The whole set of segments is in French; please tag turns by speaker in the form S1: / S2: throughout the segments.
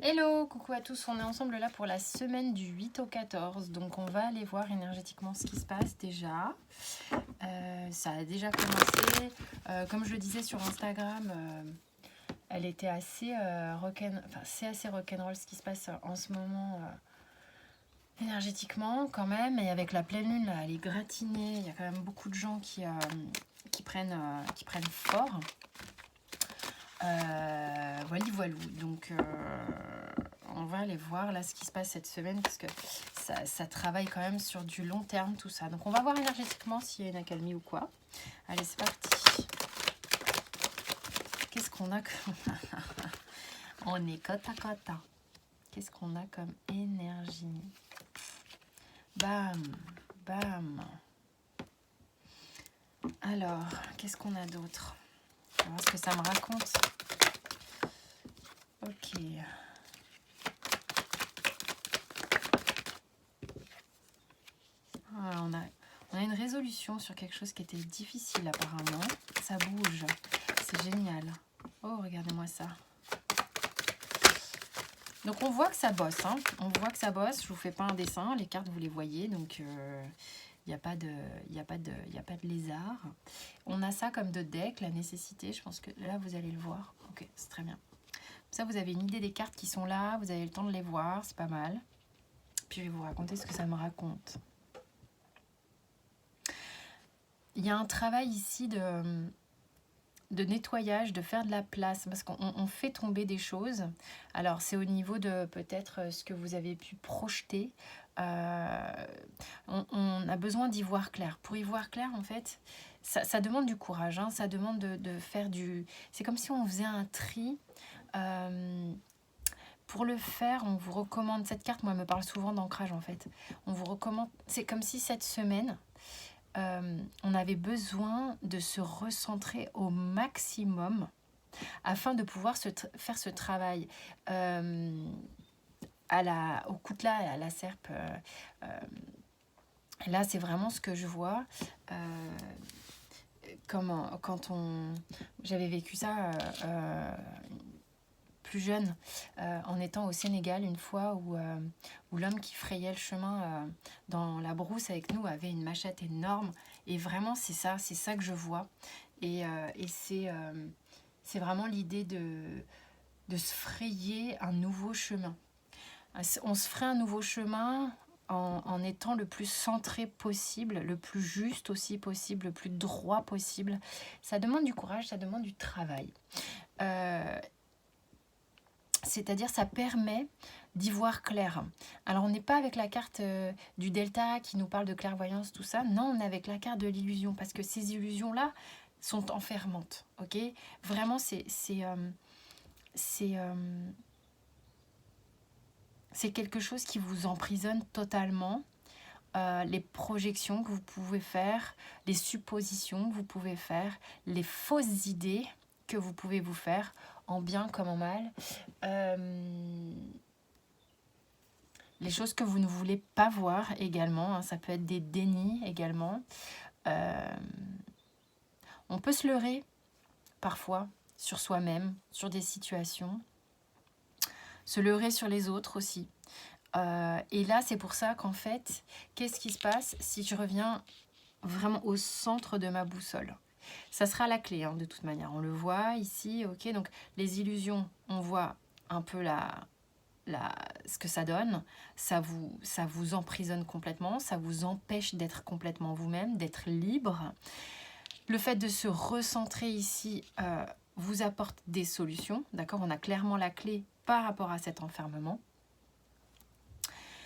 S1: Hello, coucou à tous, on est ensemble là pour la semaine du 8 au 14, donc on va aller voir énergétiquement ce qui se passe déjà. Ça a déjà commencé, comme je le disais sur Instagram, elle était assez c'est assez rock'n'roll ce qui se passe en ce moment énergétiquement quand même, et avec la pleine lune là, elle est gratinée, il y a quand même beaucoup de gens qui prennent fort. Voilou. Donc on va aller voir là ce qui se passe cette semaine parce que ça travaille quand même sur du long terme tout ça. Donc on va voir énergétiquement s'il y a une accalmie ou quoi. Allez, c'est parti. Qu'est-ce qu'on a comme... On est côte à côte. Qu'est-ce qu'on a comme énergie? Bam, bam. Alors, qu'est-ce qu'on a d'autre? On va voir ce que ça me raconte. Ok. Ah, on a une résolution sur quelque chose qui était difficile apparemment. Ça bouge. C'est génial. Oh, regardez-moi ça. Donc on voit que ça bosse. Hein. On voit que ça bosse. Je vous fais pas un dessin. Les cartes, vous les voyez. Donc il n'y a pas de lézard. On a ça comme de deck, la nécessité. Je pense que là, vous allez le voir. Ok, c'est très bien. Ça, vous avez une idée des cartes qui sont là. Vous avez le temps de les voir. C'est pas mal. Puis je vais vous raconter ce que ça me raconte. Il y a un travail ici de nettoyage, de faire de la place, parce qu'on fait tomber des choses. Alors, c'est au niveau de peut-être ce que vous avez pu projeter. On a besoin d'y voir clair. Pour y voir clair, en fait, ça demande du courage. Hein, ça demande de faire du... C'est comme si on faisait un tri. Pour le faire, on vous recommande... Cette carte, moi, elle me parle souvent d'ancrage, en fait. On vous recommande... C'est comme si cette semaine... on avait besoin de se recentrer au maximum afin de pouvoir faire ce travail au coutelas, à la serpe. Là, c'est vraiment ce que je vois. J'avais vécu ça plus jeune, en étant au Sénégal une fois où l'homme qui frayait le chemin dans la brousse avec nous avait une machette énorme, et vraiment c'est ça que je vois, et c'est vraiment l'idée de se frayer un nouveau chemin. On se ferait un nouveau chemin en étant le plus centré possible, le plus juste aussi possible, le plus droit possible. Ça demande du courage, ça demande du travail. C'est-à-dire ça permet d'y voir clair. Alors on n'est pas avec la carte du delta qui nous parle de clairvoyance, tout ça. Non, on est avec la carte de l'illusion, parce que ces illusions-là sont enfermantes. Ok, vraiment, c'est quelque chose qui vous emprisonne totalement. Les projections que vous pouvez faire, les suppositions que vous pouvez faire, les fausses idées que vous pouvez vous faire, en bien comme en mal. Les choses que vous ne voulez pas voir également, hein, ça peut être des dénis également. On peut se leurrer parfois sur soi-même, sur des situations, se leurrer sur les autres aussi. Et là, c'est pour ça qu'en fait, qu'est-ce qui se passe si je reviens vraiment au centre de ma boussole? Ça sera la clé, hein, de toute manière. On le voit ici, ok. Donc, les illusions, on voit un peu ce que ça donne. Ça vous emprisonne complètement. Ça vous empêche d'être complètement vous-même, d'être libre. Le fait de se recentrer ici vous apporte des solutions. D'accord, on a clairement la clé par rapport à cet enfermement.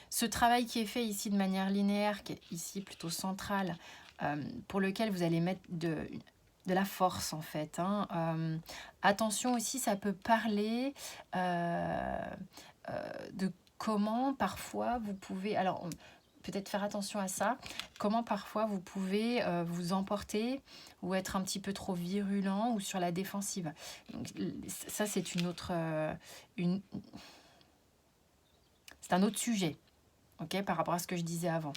S1: Ce travail qui est fait ici de manière linéaire, qui est ici plutôt central, pour lequel vous allez mettre de la force en fait. Hein. Attention aussi, ça peut parler de comment parfois vous pouvez... Alors, peut-être faire attention à ça. Comment parfois vous pouvez vous emporter ou être un petit peu trop virulent ou sur la défensive. Donc, ça, c'est c'est un autre sujet. Okay, par rapport à ce que je disais avant.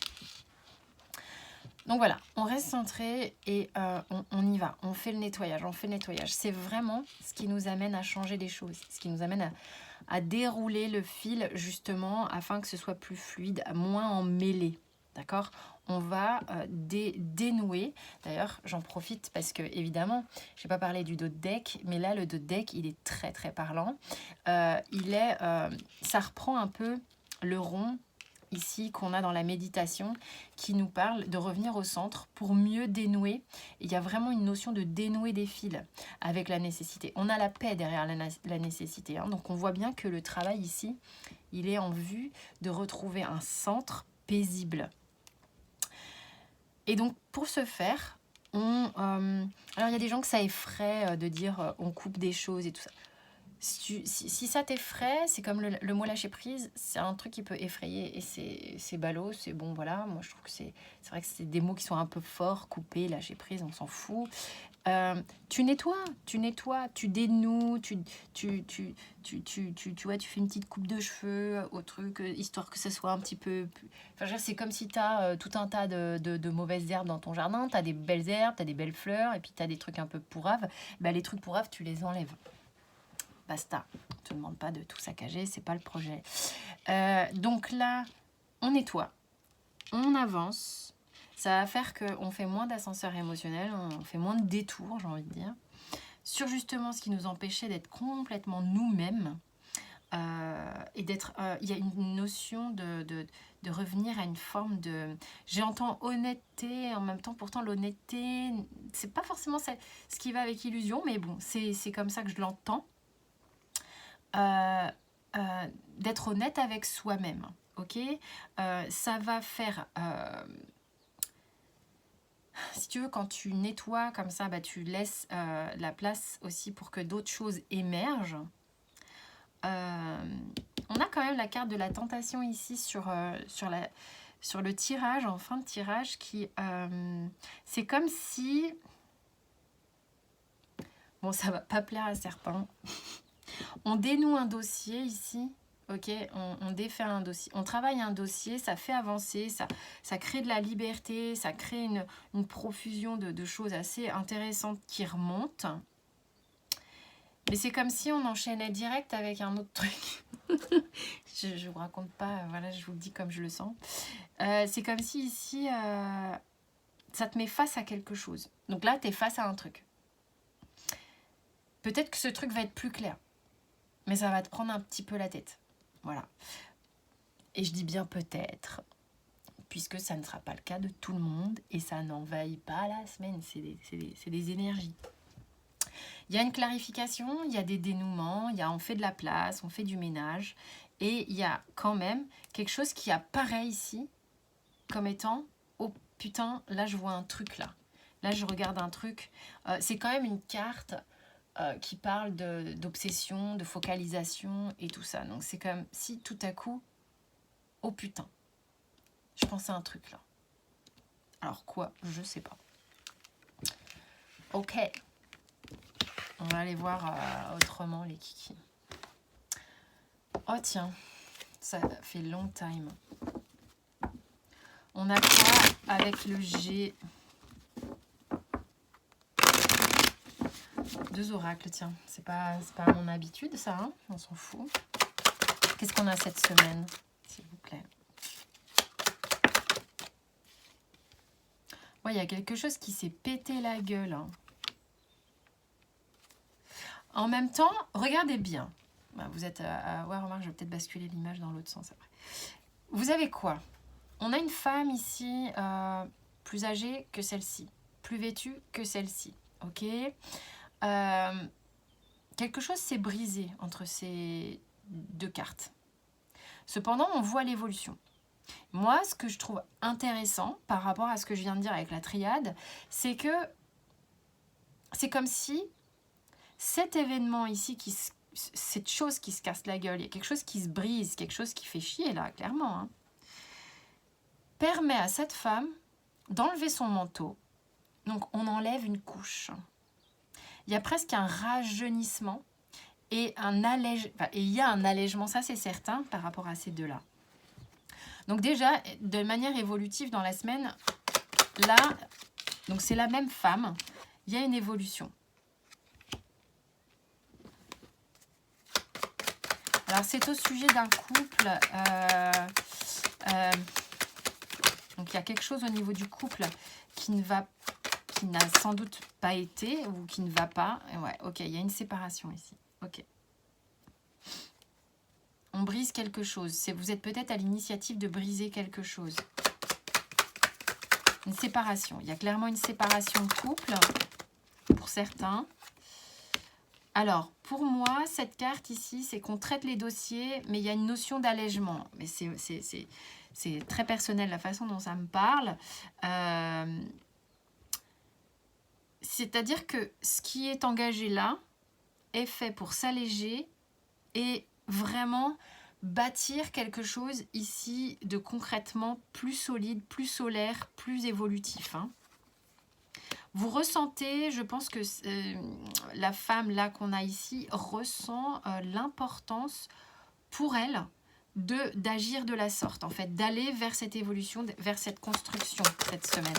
S1: Donc voilà, on reste centré et on y va. On fait le nettoyage, C'est vraiment ce qui nous amène à changer les choses. Ce qui nous amène à dérouler le fil justement afin que ce soit plus fluide, moins emmêlé. D'accord? On va dénouer. D'ailleurs, j'en profite parce que, évidemment, je n'ai pas parlé du dos de deck, mais là, le dos de deck, il est très, très parlant. Ça reprend un peu le rond, ici, qu'on a dans la méditation, qui nous parle de revenir au centre pour mieux dénouer. Il y a vraiment une notion de dénouer des fils avec la nécessité. On a la paix derrière la nécessité. Hein. Donc, on voit bien que le travail ici, il est en vue de retrouver un centre paisible. Et donc, pour ce faire, alors il y a des gens que ça effraie de dire on coupe des choses et tout ça. Si ça t'effraie, c'est comme le mot lâcher prise, c'est un truc qui peut effrayer et c'est ballot, c'est bon, voilà. Moi, je trouve que c'est vrai que c'est des mots qui sont un peu forts, couper, lâcher prise, on s'en fout. Tu nettoies, tu dénoues, tu vois, tu fais une petite coupe de cheveux au truc, histoire que ça soit un petit peu... Enfin, c'est comme si tu as tout un tas de mauvaises herbes dans ton jardin, tu as des belles herbes, tu as des belles fleurs, et puis tu as des trucs un peu pourraves. Bah, les trucs pourraves, tu les enlèves. Basta. On ne te demande pas de tout saccager, c'est pas le projet. Donc là, on nettoie, on avance. Ça va faire qu'on fait moins d'ascenseurs émotionnels, on fait moins de détours, j'ai envie de dire, sur justement ce qui nous empêchait d'être complètement nous-mêmes. Et d'être, il y a une notion de revenir à une forme de... J'entends honnêteté, en même temps, pourtant, l'honnêteté, c'est pas forcément ce qui va avec illusion, mais bon, c'est comme ça que je l'entends. D'être honnête avec soi-même, ok? Ça va faire... si tu veux, quand tu nettoies comme ça, bah, tu laisses la place aussi pour que d'autres choses émergent. On a quand même la carte de la tentation ici sur le tirage, en fin de tirage, qui c'est comme si... Bon, ça va pas plaire à certains. On dénoue un dossier ici. Ok, on défait un dossier, on travaille un dossier, ça fait avancer, ça crée de la liberté, ça crée une profusion de choses assez intéressantes qui remontent. Mais c'est comme si on enchaînait direct avec un autre truc. Je ne vous raconte pas, voilà, je vous le dis comme je le sens. C'est comme si ici, ça te met face à quelque chose. Donc là, tu es face à un truc. Peut-être que ce truc va être plus clair, mais ça va te prendre un petit peu la tête. Voilà. Et je dis bien peut-être, puisque ça ne sera pas le cas de tout le monde et ça n'envahit pas la semaine, c'est des énergies. Il y a une clarification, il y a des dénouements, on fait de la place, on fait du ménage et il y a quand même quelque chose qui apparaît ici comme étant « Oh putain, là je vois un truc là, là je regarde un truc ». C'est quand même une carte qui parle d'obsession, de focalisation et tout ça. Donc c'est comme si tout à coup, oh putain, je pense à un truc là. Alors quoi? Je sais pas. Ok. On va aller voir autrement les kikis. Oh tiens, ça fait long time. On a quoi avec le G? Deux oracles, tiens. C'est pas à mon habitude, ça, hein, on s'en fout. Qu'est-ce qu'on a cette semaine, s'il vous plaît? Ouais, il y a quelque chose qui s'est pété la gueule. Hein. En même temps, regardez bien. Bah, vous êtes ouais, remarque, je vais peut-être basculer l'image dans l'autre sens après. Vous avez quoi? On a une femme ici, plus âgée que celle-ci, plus vêtue que celle-ci, ok? Quelque chose s'est brisé entre ces deux cartes. Cependant, on voit l'évolution. Moi, ce que je trouve intéressant par rapport à ce que je viens de dire avec la triade, c'est que c'est comme si cet événement ici, cette chose qui se casse la gueule, il y a quelque chose qui se brise, quelque chose qui fait chier là, clairement, hein, permet à cette femme d'enlever son manteau. Donc, on enlève une couche. Il y a presque un rajeunissement et il y a un allègement, ça c'est certain, par rapport à ces deux-là. Donc déjà, de manière évolutive dans la semaine, là, donc c'est la même femme, il y a une évolution. Alors, c'est au sujet d'un couple. Donc, il y a quelque chose au niveau du couple qui n'a sans doute pas été ou qui ne va pas. Ouais, ok, il y a une séparation ici. Ok. On brise quelque chose. Vous êtes peut-être à l'initiative de briser quelque chose. Une séparation. Il y a clairement une séparation de couple pour certains. Alors, pour moi, cette carte ici, c'est qu'on traite les dossiers, mais il y a une notion d'allègement. Mais c'est très personnel la façon dont ça me parle. C'est-à-dire que ce qui est engagé là est fait pour s'alléger et vraiment bâtir quelque chose ici de concrètement plus solide, plus solaire, plus évolutif. Hein. Vous ressentez, je pense que la femme là qu'on a ici ressent l'importance pour elle d'agir de la sorte, en fait, d'aller vers cette évolution, vers cette construction cette semaine.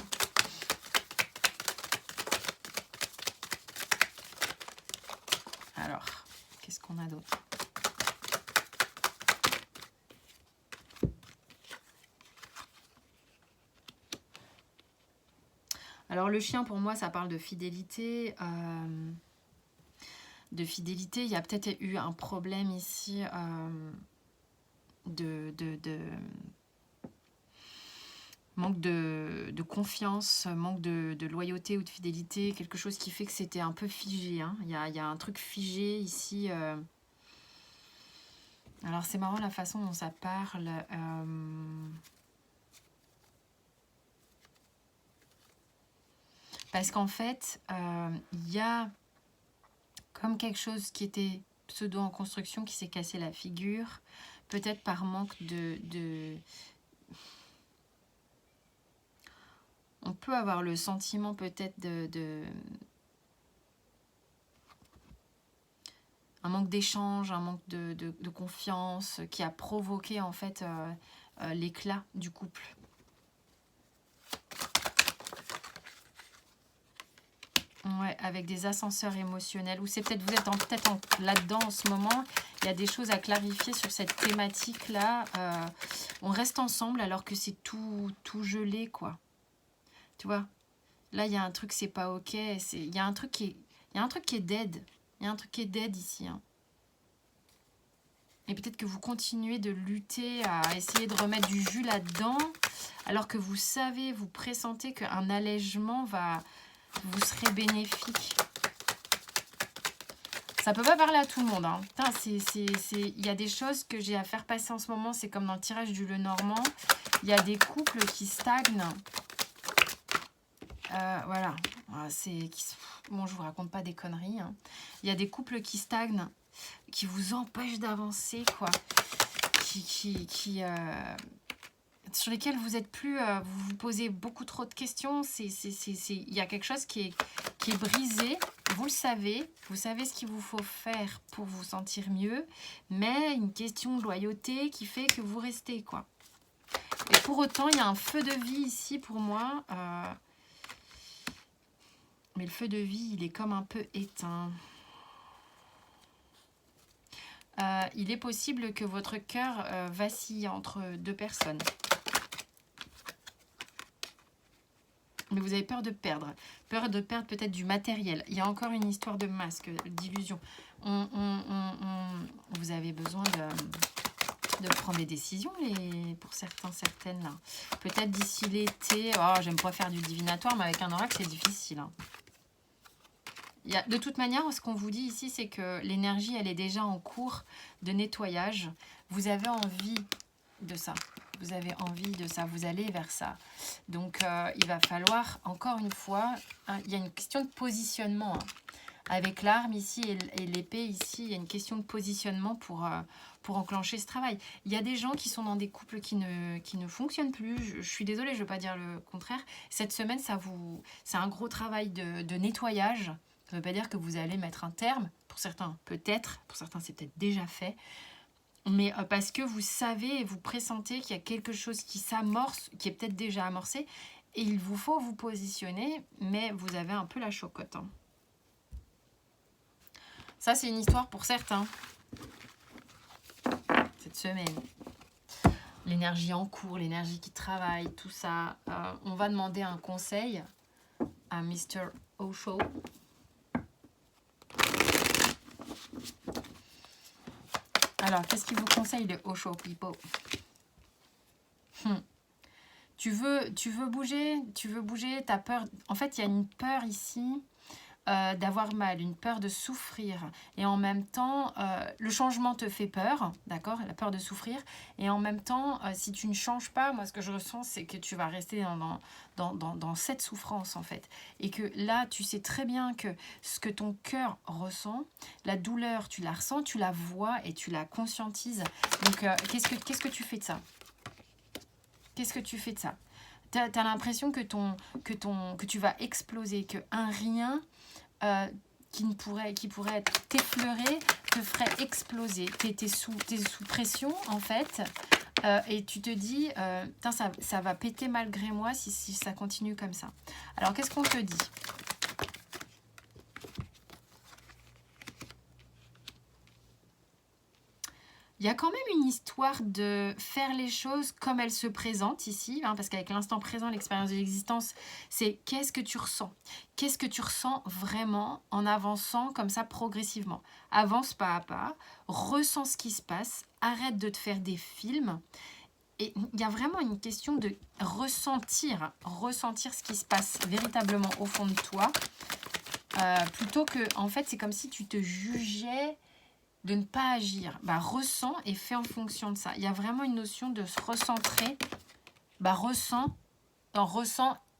S1: Alors, qu'est-ce qu'on a d'autre ? Alors le chien, pour moi, ça parle de fidélité. Il y a peut-être eu un problème ici manque de confiance, manque de loyauté ou de fidélité, quelque chose qui fait que c'était un peu figé. Hein. Il y a un truc figé ici. Alors c'est marrant la façon dont ça parle. Parce qu'en fait, il y a comme quelque chose qui était pseudo en construction qui s'est cassé la figure, peut-être par manque de... On peut avoir le sentiment peut-être un manque d'échange, un manque de confiance qui a provoqué en fait l'éclat du couple. Ouais, avec des ascenseurs émotionnels. Ou c'est peut-être vous êtes peut-être là-dedans en ce moment. Il y a des choses à clarifier sur cette thématique-là. On reste ensemble alors que c'est tout gelé, quoi. Tu vois, là, il y a un truc, c'est pas OK. Il y a un truc qui est dead. Il y a un truc qui est dead ici. Hein. Et peut-être que vous continuez de lutter à essayer de remettre du jus là-dedans, alors que vous savez, vous pressentez qu'un allègement vous serez bénéfique. Ça peut pas parler à tout le monde. Hein. Putain, il y a des choses que j'ai à faire passer en ce moment. C'est comme dans le tirage du Lenormand. Il y a des couples qui stagnent. Voilà. Bon, je vous raconte pas des conneries. Hein. Il y a des couples qui stagnent, qui vous empêchent d'avancer, quoi. Sur lesquels vous êtes plus... vous vous posez beaucoup trop de questions. Il y a quelque chose qui est brisé. Vous le savez. Vous savez ce qu'il vous faut faire pour vous sentir mieux. Mais une question de loyauté qui fait que vous restez, quoi. Et pour autant, il y a un feu de vie ici pour moi. Mais le feu de vie, il est comme un peu éteint. Il est possible que votre cœur vacille entre deux personnes. Mais vous avez peur de perdre. Peur de perdre peut-être du matériel. Il y a encore une histoire de masque, d'illusion. Vous avez besoin de prendre des décisions, pour certains, certaines. Là. Peut-être d'ici l'été. Oh, j'aime pas faire du divinatoire, mais avec un oracle, c'est difficile. Hein. De toute manière, ce qu'on vous dit ici, c'est que l'énergie, elle est déjà en cours de nettoyage. Vous avez envie de ça. Vous avez envie de ça. Vous allez vers ça. Donc, il va falloir, encore une fois, il y a une question de positionnement. Hein. Avec l'arme ici et l'épée ici, il y a une question de positionnement pour enclencher ce travail. Il y a des gens qui sont dans des couples qui ne fonctionnent plus. Je suis désolée, je ne veux pas dire le contraire. Cette semaine, c'est un gros travail de nettoyage. Ça ne veut pas dire que vous allez mettre un terme. Pour certains, peut-être. Pour certains, c'est peut-être déjà fait. Mais parce que vous savez et vous pressentez qu'il y a quelque chose qui s'amorce, qui est peut-être déjà amorcé. Et il vous faut vous positionner, mais vous avez un peu la chocotte. Hein. Ça, c'est une histoire pour certains. cette semaine. L'énergie en cours, l'énergie qui travaille, tout ça. On va demander un conseil à Mr. Osho. Alors, qu'est-ce qu'il vous conseille de Osho People? Tu veux bouger, t'as peur. En fait, il y a une peur ici d'avoir mal, une peur de souffrir. Et en même temps, le changement te fait peur, d'accord? La peur de souffrir. Et en même temps, si tu ne changes pas, moi, ce que je ressens, c'est que tu vas rester dans cette souffrance, en fait. Et que là, tu sais très bien que ce que ton cœur ressent, la douleur, tu la ressens, tu la vois et tu la conscientises. Donc, qu'est-ce que tu fais de ça? Qu'est-ce que tu fais de ça? T'as l'impression que tu vas exploser, qu'un rien qui pourrait t'effleurer te ferait exploser. T'es sous pression, en fait, et tu te dis, ça va péter malgré moi si ça continue comme ça. Alors, qu'est-ce qu'on te dit? Il y a quand même une histoire de faire les choses comme elles se présentent ici, hein, parce qu'avec l'instant présent, l'expérience de l'existence, c'est qu'est-ce que tu ressens? Qu'est-ce que tu ressens vraiment en avançant comme ça progressivement? Avance pas à pas, ressens ce qui se passe, arrête de te faire des films. Et il y a vraiment une question de ressentir ce qui se passe véritablement au fond de toi, plutôt que, en fait, c'est comme si tu te jugeais de ne pas agir. Ressens et fais en fonction de ça. Il y a vraiment une notion de se recentrer. Ressens.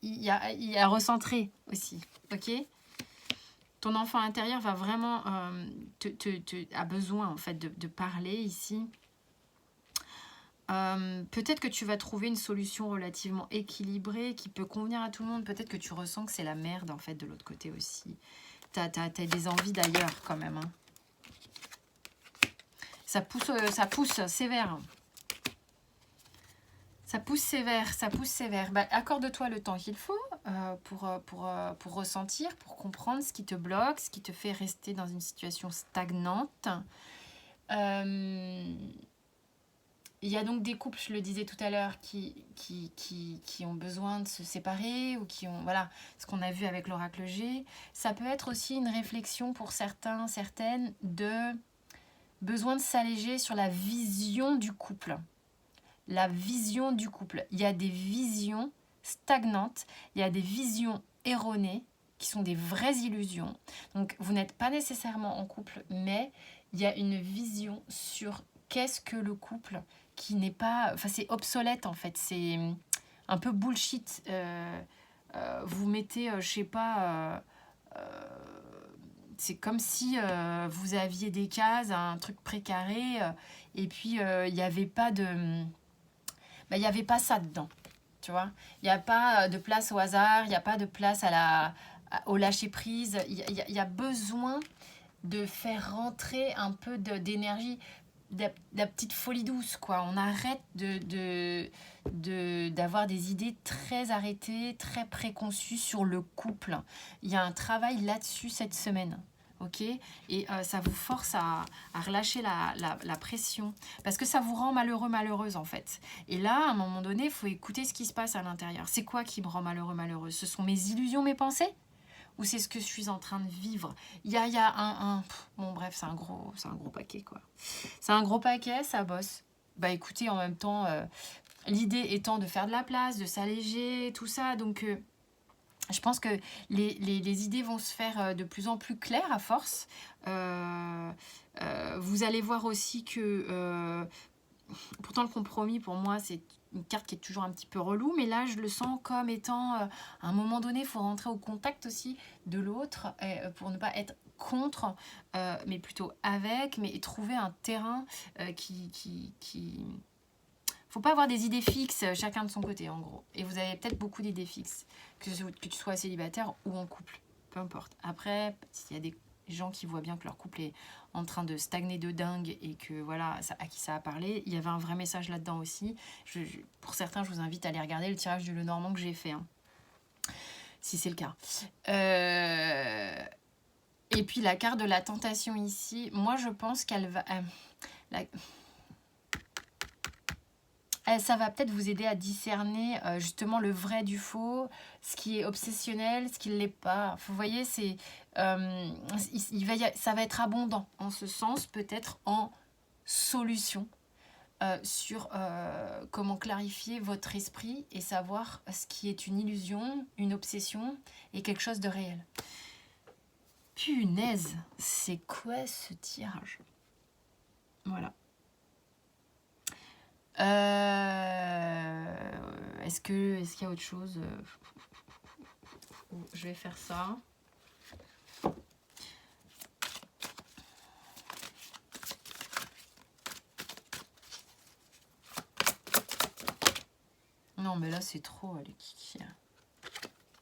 S1: Il y a recentrer aussi. Ok? Ton enfant intérieur va vraiment a besoin en fait de parler ici. Peut-être que tu vas trouver une solution relativement équilibrée qui peut convenir à tout le monde. Peut-être que tu ressens que c'est la merde en fait de l'autre côté aussi. T'as des envies d'ailleurs quand même, hein. Ça pousse sévère. Ça pousse sévère. Accorde-toi le temps qu'il faut pour ressentir, pour comprendre ce qui te bloque, ce qui te fait rester dans une situation stagnante. Il y a donc des couples, je le disais tout à l'heure, qui ont besoin de se séparer ou qui ont... Voilà, ce qu'on a vu avec l'oracle G. Ça peut être aussi une réflexion pour certains, certaines, de... besoin de s'alléger sur la vision du couple. La vision du couple. Il y a des visions stagnantes, il y a des visions erronées qui sont des vraies illusions. Donc, vous n'êtes pas nécessairement en couple, mais il y a une vision sur qu'est-ce que le couple qui n'est pas... Enfin, c'est obsolète, en fait. C'est un peu bullshit. Vous mettez, je sais pas... c'est comme si vous aviez des cases, un truc précaré, et puis il n'y avait pas de... il n'y avait pas ça dedans, tu vois. Il n'y a pas de place au hasard, il n'y a pas de place au lâcher-prise. Il y a besoin de faire rentrer un peu d'énergie, de la petite folie douce, quoi. On arrête d'avoir des idées très arrêtées, très préconçues sur le couple. Il y a un travail là-dessus cette semaine. Ok, et ça vous force à relâcher la pression parce que ça vous rend malheureux, malheureuse en fait. Et là, à un moment donné, il faut écouter ce qui se passe à l'intérieur. C'est quoi qui me rend malheureux, malheureuse? Ce sont mes illusions, mes pensées? Ou c'est ce que je suis en train de vivre? Il y a bon bref, c'est un gros paquet quoi. C'est un gros paquet, ça bosse. Écoutez, en même temps, l'idée étant de faire de la place, de s'alléger, tout ça, donc... je pense que les idées vont se faire de plus en plus claires à force. Vous allez voir aussi que... pourtant, le compromis, pour moi, c'est une carte qui est toujours un petit peu relou. Mais là, je le sens comme étant... à un moment donné, il faut rentrer au contact aussi de l'autre pour ne pas être contre, mais plutôt avec, mais trouver un terrain qui... Faut pas avoir des idées fixes, chacun de son côté, en gros. Et vous avez peut-être beaucoup d'idées fixes, que tu sois célibataire ou en couple, peu importe. Après, s'il y a des gens qui voient bien que leur couple est en train de stagner de dingue et que voilà, à qui ça a parlé, il y avait un vrai message là-dedans aussi. Pour certains, je vous invite à aller regarder le tirage du Lenormand que j'ai fait, hein, si c'est le cas. Et puis la carte de la tentation ici, moi je pense qu'elle va... ça va peut-être vous aider à discerner justement le vrai du faux, ce qui est obsessionnel, ce qui ne l'est pas. Vous voyez, c'est, ça va être abondant en ce sens, peut-être en solution sur comment clarifier votre esprit et savoir ce qui est une illusion, une obsession et quelque chose de réel. Punaise, c'est quoi ce tirage? Voilà. Est-ce qu'il y a autre chose? Je vais faire ça. Non, mais là, c'est trop, les kiki.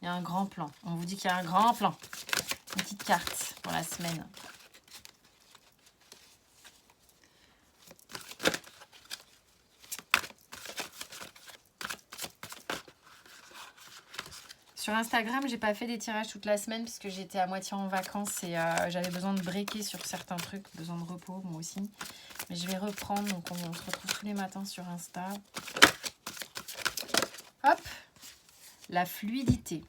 S1: Il y a un grand plan. On vous dit qu'il y a un grand plan. Une petite carte pour la semaine. Sur Instagram, j'ai pas fait des tirages toute la semaine puisque j'étais à moitié en vacances et j'avais besoin de breaker sur certains trucs, besoin de repos, moi aussi. Mais je vais reprendre, donc on se retrouve tous les matins sur Insta. Hop, la fluidité.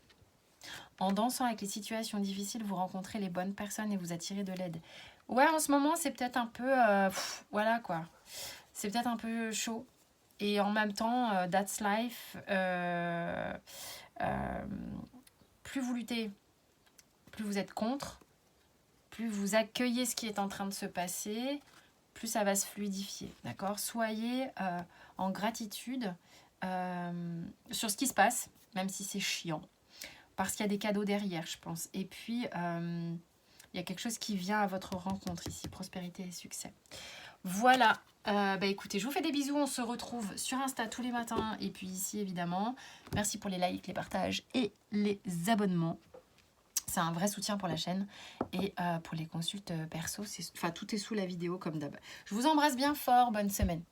S1: En dansant avec les situations difficiles, vous rencontrez les bonnes personnes et vous attirez de l'aide. Ouais, en ce moment, c'est peut-être un peu... voilà, quoi. C'est peut-être un peu chaud. Et en même temps, that's life. Plus vous luttez, plus vous êtes contre, plus vous accueillez ce qui est en train de se passer, plus ça va se fluidifier. D'accord? Soyez en gratitude sur ce qui se passe, même si c'est chiant. Parce qu'il y a des cadeaux derrière, je pense. Et puis, il y a quelque chose qui vient à votre rencontre ici. Prospérité et succès. Voilà. Écoutez, je vous fais des bisous. On se retrouve sur Insta tous les matins. Et puis ici, évidemment. Merci pour les likes, les partages et les abonnements. C'est un vrai soutien pour la chaîne. Et pour les consultes perso, tout est sous la vidéo comme d'hab. Je vous embrasse bien fort. Bonne semaine.